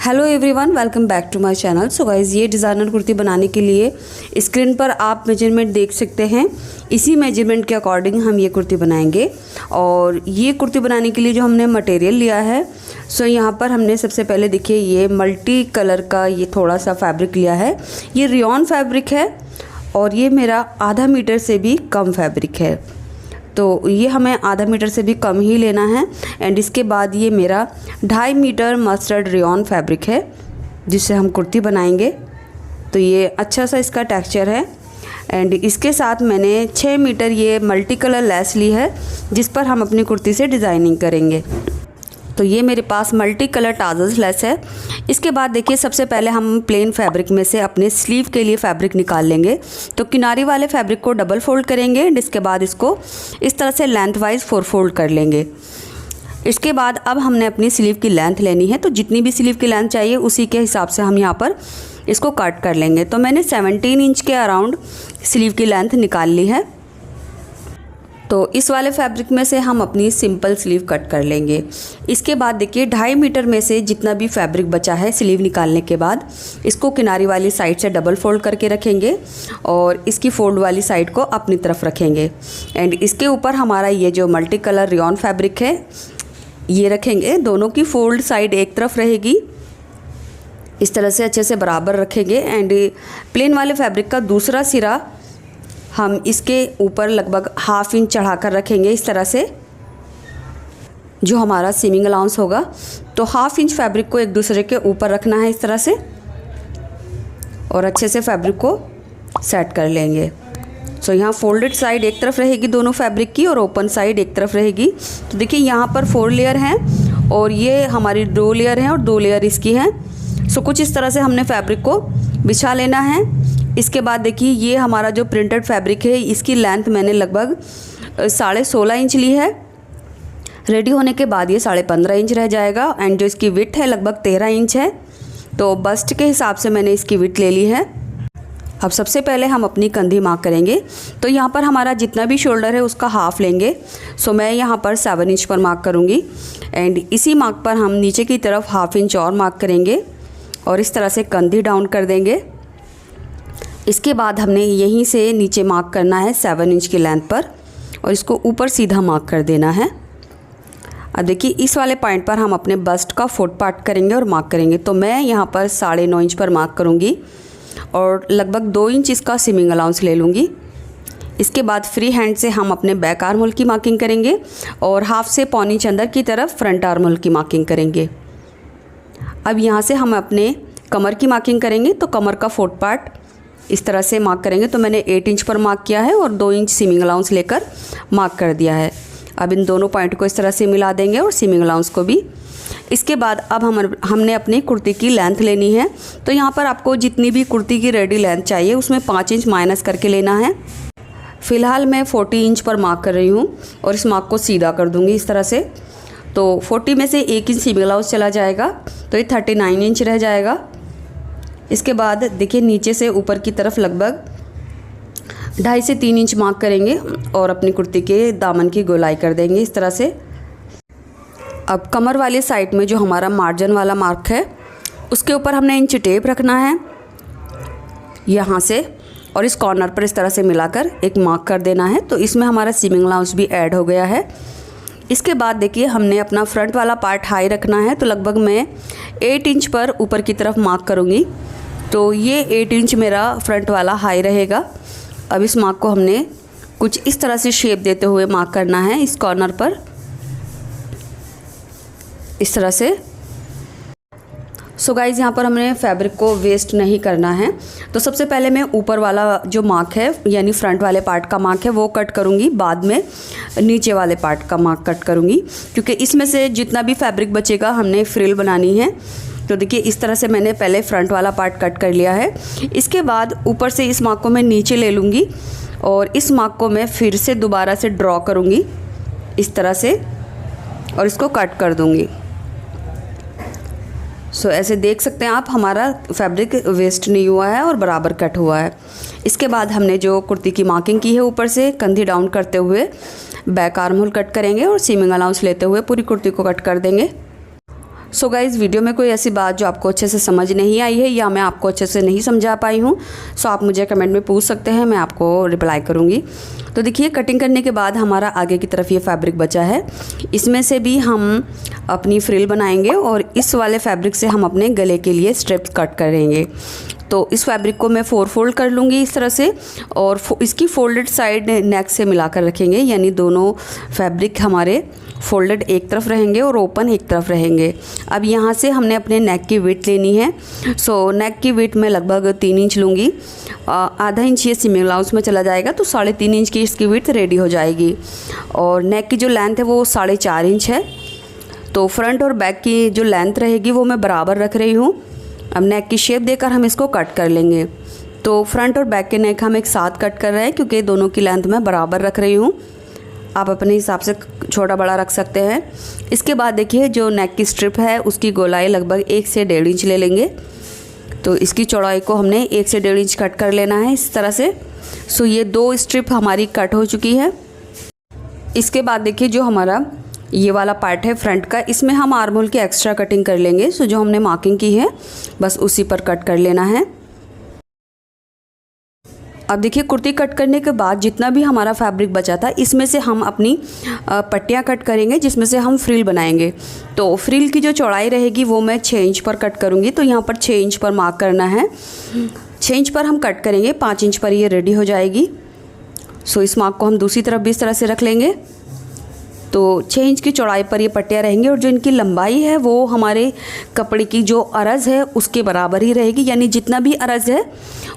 Hello everyone, welcome back to my channel. So guys, ये designer kurti बनाने के लिए स्क्रीन पर आप मेजरमेंट देख सकते हैं। इसी मेजरमेंट के अकॉर्डिंग हम ये कुर्ती बनाएंगे। और ये कुर्ती बनाने के लिए जो हमने मटेरियल लिया है, सो यहाँ पर हमने सबसे पहले देखिए ये मल्टी कलर का ये थोड़ा सा फैब्रिक लिया है। ये रेयॉन फैब्रिक है और ये मेरा आधा मीटर से भी कम फैब्रिक है, तो ये हमें आधा मीटर से भी कम ही लेना है। एंड इसके बाद ये मेरा 2.5 मीटर मस्टर्ड रेयॉन फैब्रिक है जिससे हम कुर्ती बनाएंगे। तो ये अच्छा सा इसका टेक्सचर है। एंड इसके साथ मैंने 6 मीटर ये मल्टी कलर लेस ली है जिस पर हम अपनी कुर्ती से डिज़ाइनिंग करेंगे। तो ये मेरे पास मल्टी कलर टाजल्स लेस है। इसके बाद देखिए सबसे पहले हम प्लेन फैब्रिक में से अपने स्लीव के लिए फ़ैब्रिक निकाल लेंगे। तो किनारे वाले फैब्रिक को डबल फोल्ड करेंगे एंड इसके बाद इसको इस तरह से लेंथ वाइज 4 फोल्ड कर लेंगे। इसके बाद अब हमने अपनी स्लीव की लेंथ लेनी है, तो जितनी भी स्लीव की लेंथ चाहिए उसी के हिसाब से हम यहाँ पर इसको कट कर लेंगे। तो मैंने 17 इंच के अराउंड स्लीव की लेंथ निकाल ली है। तो इस वाले फैब्रिक में से हम अपनी सिंपल स्लीव कट कर लेंगे। इसके बाद देखिए 2.5 मीटर में से जितना भी फैब्रिक बचा है स्लीव निकालने के बाद इसको किनारी वाली साइड से डबल फोल्ड करके रखेंगे और इसकी फोल्ड वाली साइड को अपनी तरफ रखेंगे। एंड इसके ऊपर हमारा ये जो मल्टी कलर रेयॉन फैब्रिक है ये रखेंगे। दोनों की फोल्ड साइड एक तरफ रहेगी, इस तरह से अच्छे से बराबर रखेंगे। एंड प्लेन वाले फैब्रिक का दूसरा सिरा हम इसके ऊपर लगभग 1/2 इंच चढ़ाकर रखेंगे इस तरह से, जो हमारा सीमिंग अलाउंस होगा। तो 1/2 इंच फैब्रिक को एक दूसरे के ऊपर रखना है इस तरह से और अच्छे से फैब्रिक को सेट कर लेंगे। सो यहाँ फोल्डेड साइड एक तरफ रहेगी दोनों फैब्रिक की और ओपन साइड एक तरफ रहेगी। तो देखिए यहाँ पर 4 लेयर हैं और ये हमारी 2 लेयर हैं और 2 लेयर इसकी हैं। सो कुछ इस तरह से हमने फैब्रिक को बिछा लेना है। इसके बाद देखिए ये हमारा जो प्रिंटेड फैब्रिक है इसकी लेंथ मैंने लगभग 16.5 इंच ली है। रेडी होने के बाद ये 15.5 इंच रह जाएगा। एंड जो इसकी विड्थ है लगभग 13 इंच है। तो बस्ट के हिसाब से मैंने इसकी विड्थ ले ली है। अब सबसे पहले हम अपनी कंधी मार्क करेंगे। तो यहाँ पर हमारा जितना भी शोल्डर है उसका हाफ लेंगे। सो मैं यहाँ पर 7 इंच पर मार्क करूँगी। एंड इसी मार्क पर हम नीचे की तरफ 1/2 इंच और मार्क करेंगे और इस तरह से कंधी डाउन कर देंगे। इसके बाद हमने यहीं से नीचे मार्क करना है 7 इंच की लेंथ पर और इसको ऊपर सीधा मार्क कर देना है। अब देखिए इस वाले पॉइंट पर हम अपने बस्ट का 4th पार्ट करेंगे और मार्क करेंगे। तो मैं यहाँ पर 9.5 इंच पर मार्क करूँगी और लगभग 2 इंच इसका सीमिंग अलाउंस ले लूँगी। इसके बाद फ्री हैंड से हम अपने बैक आर्म होल की मार्किंग करेंगे और 1/2 से 1.25 इंच अंदर की तरफ फ्रंट आर्म होल की मार्किंग करेंगे। अब यहाँ से हम अपने कमर की मार्किंग करेंगे। तो कमर का 4th पार्ट इस तरह से मार्क करेंगे। तो मैंने 8 इंच पर मार्क किया है और 2 इंच सीमिंग अलाउंस लेकर मार्क कर दिया है। अब इन दोनों पॉइंट को इस तरह से मिला देंगे और सीमिंग अलाउंस को भी। इसके बाद अब हमने अपनी कुर्ती की लेंथ लेनी है। तो यहाँ पर आपको जितनी भी कुर्ती की रेडी लेंथ चाहिए उसमें 5 इंच माइनस करके लेना है। फ़िलहाल मैं 40 इंच पर मार्क कर रही हूँ और इस मार्क को सीधा कर दूँगी इस तरह से। तो 40 में से 1 इंच सीमिंग अलाउंस चला जाएगा तो ये 39 इंच रह जाएगा। इसके बाद देखिए नीचे से ऊपर की तरफ लगभग 2.5 से 3 इंच मार्क करेंगे और अपनी कुर्ती के दामन की गोलाई कर देंगे इस तरह से। अब कमर वाली साइड में जो हमारा मार्जिन वाला मार्क है उसके ऊपर हमने इंच टेप रखना है यहाँ से और इस कॉर्नर पर इस तरह से मिलाकर एक मार्क कर देना है। तो इसमें हमारा सीमिंग अलाउंस भी ऐड हो गया है। इसके बाद देखिए हमने अपना फ्रंट वाला पार्ट हाई रखना है। तो लगभग मैं 8 इंच पर ऊपर की तरफ मार्क करूँगी। तो ये 8 इंच मेरा फ्रंट वाला हाई रहेगा। अब इस मार्क को हमने कुछ इस तरह से शेप देते हुए मार्क करना है इस कॉर्नर पर इस तरह से। सो गाइज़, यहाँ पर हमने फैब्रिक को वेस्ट नहीं करना है। तो सबसे पहले मैं ऊपर वाला जो मार्क है यानी फ्रंट वाले पार्ट का मार्क है वो कट करूँगी, बाद में नीचे वाले पार्ट का मार्क कट करूँगी क्योंकि इसमें से जितना भी फैब्रिक बचेगा हमने फ्रिल बनानी है। तो देखिए इस तरह से मैंने पहले फ्रंट वाला पार्ट कट कर लिया है। इसके बाद ऊपर से इस मार्क को मैं नीचे ले लूँगी और इस मार्क को मैं फिर से दोबारा से ड्रॉ करूँगी इस तरह से और इसको कट कर दूँगी। सो ऐसे देख सकते हैं आप हमारा फैब्रिक वेस्ट नहीं हुआ है और बराबर कट हुआ है। इसके बाद हमने जो कुर्ती की मार्किंग की है ऊपर से कंधी डाउन करते हुए बैक आर्म होल कट करेंगे और सीमिंग अलाउंस लेते हुए पूरी कुर्ती को कट कर देंगे। सो गाइज़, वीडियो में कोई ऐसी बात जो आपको अच्छे से समझ नहीं आई है या मैं आपको अच्छे से नहीं समझा पाई हूँ, सो आप मुझे कमेंट में पूछ सकते हैं, मैं आपको रिप्लाई करूँगी। तो देखिए, कटिंग करने के बाद हमारा आगे की तरफ ये फैब्रिक बचा है, इसमें से भी हम अपनी फ्रिल बनाएंगे और इस वाले फैब्रिक से हम अपने गले के लिए स्ट्रिप्स कट करेंगे। तो इस फैब्रिक को मैं 4 फोल्ड कर लूँगी इस तरह से, और इसकी फोल्डेड साइड नेक से मिलाकर रखेंगे, यानी दोनों फैब्रिक हमारे फोल्डेड एक तरफ रहेंगे और ओपन एक तरफ रहेंगे। अब यहाँ से हमने अपने नेक की विड्थ लेनी है। सो नेक की विड्थ मैं लगभग 3 इंच लूँगी, आधा इंच ये सिमी ब्लाउज में चला जाएगा, तो 3.5 इंच की इसकी विड्थ रेडी हो जाएगी। और नेक की जो लेंथ है वो 4.5 इंच है। तो फ्रंट और बैक की जो लेंथ रहेगी वो मैं बराबर रख रही हूँ। अब नेक की शेप देकर हम इसको कट कर लेंगे। तो फ्रंट और बैक के नेक हम एक साथ कट कर रहे हैं, क्योंकि दोनों की लेंथ मैं बराबर रख रही हूँ। आप अपने हिसाब से छोटा बड़ा रख सकते हैं। इसके बाद देखिए, जो नेक की स्ट्रिप है उसकी गोलाई लगभग 1 से 1.5 इंच ले लेंगे। तो इसकी चौड़ाई को हमने 1 से 1.5 इंच कट कर लेना है इस तरह से। सो ये 2 स्ट्रिप हमारी कट हो चुकी है। इसके बाद देखिए, जो हमारा ये वाला पार्ट है फ्रंट का, इसमें हम आर्म होल की एक्स्ट्रा कटिंग कर लेंगे। सो जो हमने मार्किंग की है बस उसी पर कट कर लेना है। अब देखिए, कुर्ती कट करने के बाद जितना भी हमारा फैब्रिक बचा था, इसमें से हम अपनी पट्टियाँ कट करेंगे, जिसमें से हम फ्रिल बनाएंगे। तो फ्रिल की जो चौड़ाई रहेगी वो मैं 6 इंच पर कट करूँगी। तो यहाँ पर 6 इंच पर मार्क करना है, 6 इंच पर हम कट करेंगे, 5 इंच पर ये रेडी हो जाएगी। सो इस मार्क को हम दूसरी तरफ भी इस तरह से रख लेंगे। तो 6 इंच की चौड़ाई पर ये पट्टियाँ रहेंगी, और जो इनकी लंबाई है वो हमारे कपड़े की जो अरज़ है उसके बराबर ही रहेगी, यानी जितना भी अरज़ है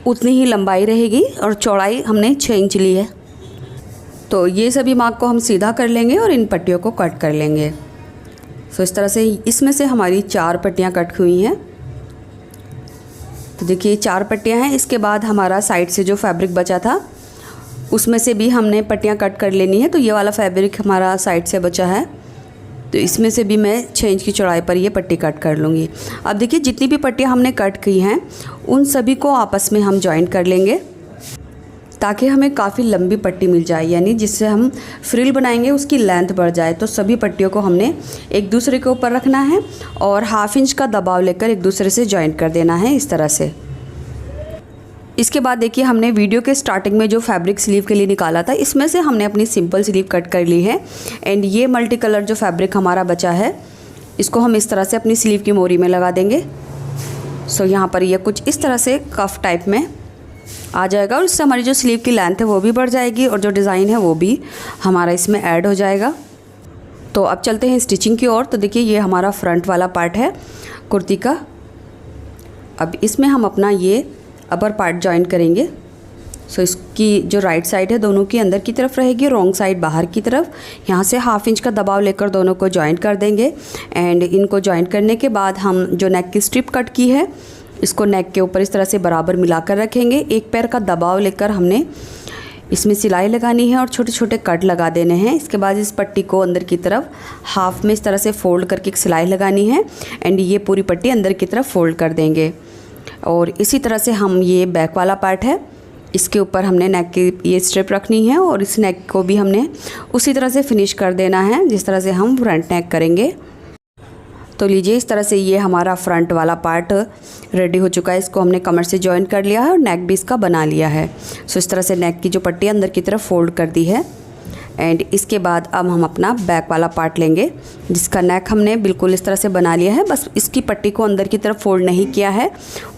उतनी ही लंबाई रहेगी, और चौड़ाई हमने 6 इंच ली है। तो ये सभी मार्क को हम सीधा कर लेंगे और इन पट्टियों को कट कर लेंगे। सो इस तरह से इसमें से हमारी 4 पट्टियाँ कट हुई हैं। तो देखिए, 4 पट्टियाँ हैं। इसके बाद हमारा साइड से जो फैब्रिक बचा था उसमें से भी हमने पट्टियाँ कट कर लेनी है। तो ये वाला फैब्रिक हमारा साइड से बचा है, तो इसमें से भी मैं 6 इंच की चौड़ाई पर ये पट्टी कट कर लूँगी। अब देखिए, जितनी भी पट्टियाँ हमने कट की हैं उन सभी को आपस में हम जॉइंट कर लेंगे, ताकि हमें काफ़ी लंबी पट्टी मिल जाए, यानी जिससे हम फ्रिल बनाएंगे उसकी लेंथ बढ़ जाए। तो सभी पट्टियों को हमने एक दूसरे के ऊपर रखना है और 1/2 इंच का दबाव लेकर एक दूसरे से जॉइंट कर देना है इस तरह से। इसके बाद देखिए, हमने वीडियो के स्टार्टिंग में जो फैब्रिक स्लीव के लिए निकाला था, इसमें से हमने अपनी सिंपल स्लीव कट कर ली है। एंड ये मल्टी कलर जो फैब्रिक हमारा बचा है, इसको हम इस तरह से अपनी स्लीव की मोरी में लगा देंगे। सो यहाँ पर ये कुछ इस तरह से कफ टाइप में आ जाएगा, और इससे हमारी जो स्लीव की लेंथ है वो भी बढ़ जाएगी, और जो डिज़ाइन है वो भी हमारा इसमें ऐड हो जाएगा। तो अब चलते हैं स्टिचिंग की ओर। तो देखिए, ये हमारा फ्रंट वाला पार्ट है कुर्ती का। अब इसमें हम अपना ये अपर पार्ट जॉइन करेंगे। सो इसकी जो राइट साइड है दोनों की अंदर की तरफ रहेगी, रॉन्ग साइड बाहर की तरफ। यहाँ से 1/2 इंच का दबाव लेकर दोनों को जॉइंट कर देंगे। एंड इनको जॉइंट करने के बाद हम जो नेक की स्ट्रिप कट की है, इसको नेक के ऊपर इस तरह से बराबर मिलाकर रखेंगे। एक पैर का दबाव लेकर हमने इसमें सिलाई लगानी है और छोटे छोटे कट लगा देने हैं। इसके बाद इस पट्टी को अंदर की तरफ हाफ में इस तरह से फोल्ड करके एक सिलाई लगानी है, एंड ये पूरी पट्टी अंदर की तरफ फोल्ड कर देंगे। और इसी तरह से हम ये बैक वाला पार्ट है, इसके ऊपर हमने नेक की ये स्ट्रिप रखनी है, और इस नेक को भी हमने उसी तरह से फिनिश कर देना है जिस तरह से हम फ्रंट नेक करेंगे। तो लीजिए, इस तरह से ये हमारा फ्रंट वाला पार्ट रेडी हो चुका है। इसको हमने कमर से जॉइन कर लिया है और नेक भी इसका बना लिया है। सो इस तरह से नेक की जो पट्टी अंदर की तरफ फोल्ड कर दी है। एंड इसके बाद अब हम अपना बैक वाला पार्ट लेंगे, जिसका नेक हमने बिल्कुल इस तरह से बना लिया है। बस इसकी पट्टी को अंदर की तरफ फोल्ड नहीं किया है,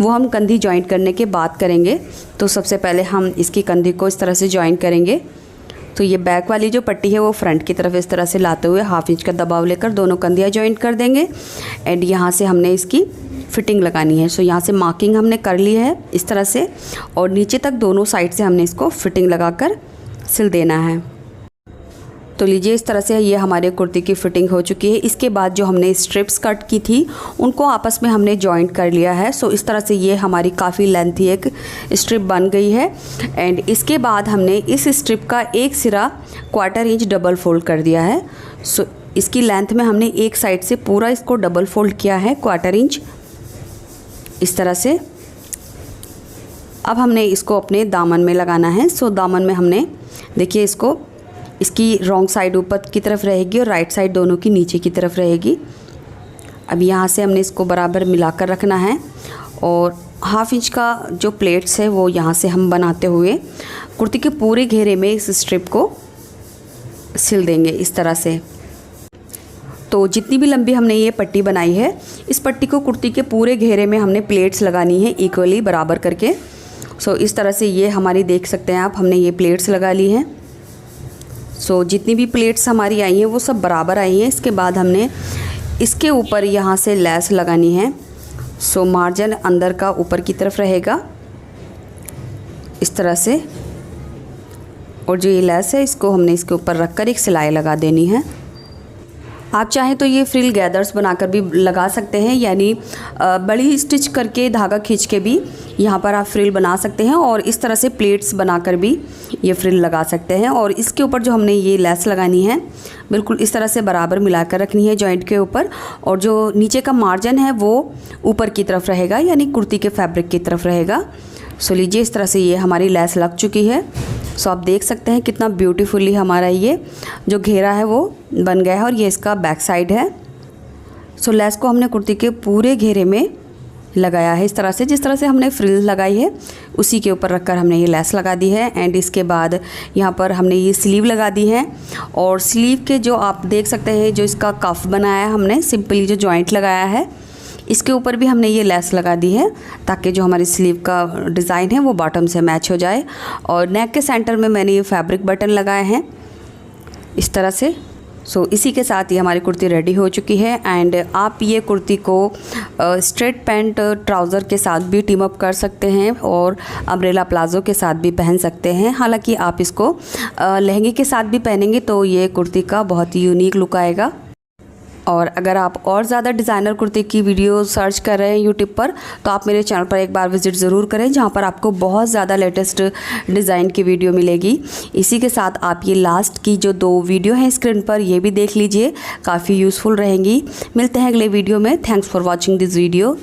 वो हम कंधी जॉइंट करने के बाद करेंगे। तो सबसे पहले हम इसकी कंधी को इस तरह से जॉइंट करेंगे। तो ये बैक वाली जो पट्टी है वो फ्रंट की तरफ इस तरह से लाते हुए 1/2 इंच का दबाव लेकर दोनों कंधियाँ जॉइंट कर देंगे। एंड यहाँ से हमने इसकी फिटिंग लगानी है। सो यहाँ से मार्किंग हमने कर ली है इस तरह से, और नीचे तक दोनों साइड से हमने इसको फिटिंग लगाकर सिल देना है। तो लीजिए, इस तरह से ये हमारे कुर्ती की फिटिंग हो चुकी है। इसके बाद जो हमने स्ट्रिप्स कट की थी उनको आपस में हमने जॉइंट कर लिया है। सो इस तरह से ये हमारी काफ़ी लेंथी एक स्ट्रिप बन गई है। एंड इसके बाद हमने इस स्ट्रिप का एक सिरा 1/4 इंच डबल फोल्ड कर दिया है। सो इसकी लेंथ में हमने एक साइड से पूरा इसको डबल फोल्ड किया है 1/4 इंच इस तरह से। अब हमने इसको अपने दामन में लगाना है। सो दामन में हमने देखिए, इसकी रॉन्ग साइड ऊपर की तरफ रहेगी और राइट साइड दोनों की नीचे की तरफ रहेगी। अब यहाँ से हमने इसको बराबर मिलाकर रखना है और 1/2 इंच का जो प्लेट्स है वो यहाँ से हम बनाते हुए कुर्ती के पूरे घेरे में इस स्ट्रिप को सिल देंगे इस तरह से। तो जितनी भी लंबी हमने ये पट्टी बनाई है, इस पट्टी को कुर्ती के पूरे घेरे में हमने प्लेट्स लगानी है इक्वली बराबर करके। सो इस तरह से ये हमारी देख सकते हैं आप, हमने ये प्लेट्स लगा ली हैं। सो जितनी भी प्लेट्स हमारी आई हैं वो सब बराबर आई हैं। इसके बाद हमने इसके ऊपर यहाँ से लेस लगानी है। सो मार्जिन अंदर का ऊपर की तरफ रहेगा इस तरह से, और जो ये लेस है इसको हमने इसके ऊपर रखकर एक सिलाई लगा देनी है। आप चाहें तो ये फ्रिल गैदर्स बनाकर भी लगा सकते हैं, यानी बड़ी स्टिच करके धागा खींच के भी यहाँ पर आप फ्रिल बना सकते हैं और इस तरह से प्लेट्स बनाकर भी ये फ्रिल लगा सकते हैं। और इसके ऊपर जो हमने ये लेस लगानी है बिल्कुल इस तरह से बराबर मिलाकर रखनी है जॉइंट के ऊपर, और जो नीचे का मार्जिन है वो ऊपर की तरफ रहेगा, यानी कुर्ती के फैब्रिक की तरफ रहेगा। सो लीजिए इस तरह से ये हमारी लेस लग चुकी है। सो आप देख सकते हैं कितना ब्यूटीफुली हमारा ये जो घेरा है वो बन गया है, और ये इसका बैक साइड है। सो लेस को हमने कुर्ती के पूरे घेरे में लगाया है इस तरह से, जिस तरह से हमने फ्रिल लगाई है उसी के ऊपर रखकर हमने ये लेस लगा दी है। एंड इसके बाद यहाँ पर हमने ये स्लीव लगा दी है, और स्लीव के जो आप देख सकते हैं जो इसका कफ बनाया है हमने सिंपली जो जॉइंट लगाया है इसके ऊपर भी हमने ये लेस लगा दी है, ताकि जो हमारी स्लीव का डिज़ाइन है वो बॉटम से मैच हो जाए। और नेक के सेंटर में मैंने ये फैब्रिक बटन लगाए हैं इस तरह से। सो इसी के साथ ये हमारी कुर्ती रेडी हो चुकी है। एंड आप ये कुर्ती को स्ट्रेट पैंट ट्राउज़र के साथ भी टीम अप कर सकते हैं और अम्ब्रेला प्लाज़ो के साथ भी पहन सकते हैं। हालांकि आप इसको लहंगे के साथ भी पहनेंगे तो ये कुर्ती का बहुत ही यूनिक लुक आएगा। और अगर आप और ज़्यादा डिज़ाइनर कुर्ती की वीडियो सर्च कर रहे हैं यूट्यूब पर, तो आप मेरे चैनल पर एक बार विज़िट ज़रूर करें, जहां पर आपको बहुत ज़्यादा लेटेस्ट डिज़ाइन की वीडियो मिलेगी। इसी के साथ आप ये लास्ट की जो 2 वीडियो हैं स्क्रीन पर ये भी देख लीजिए, काफ़ी यूज़फुल रहेंगी। मिलते हैं अगले वीडियो में। Thanks for watching this video.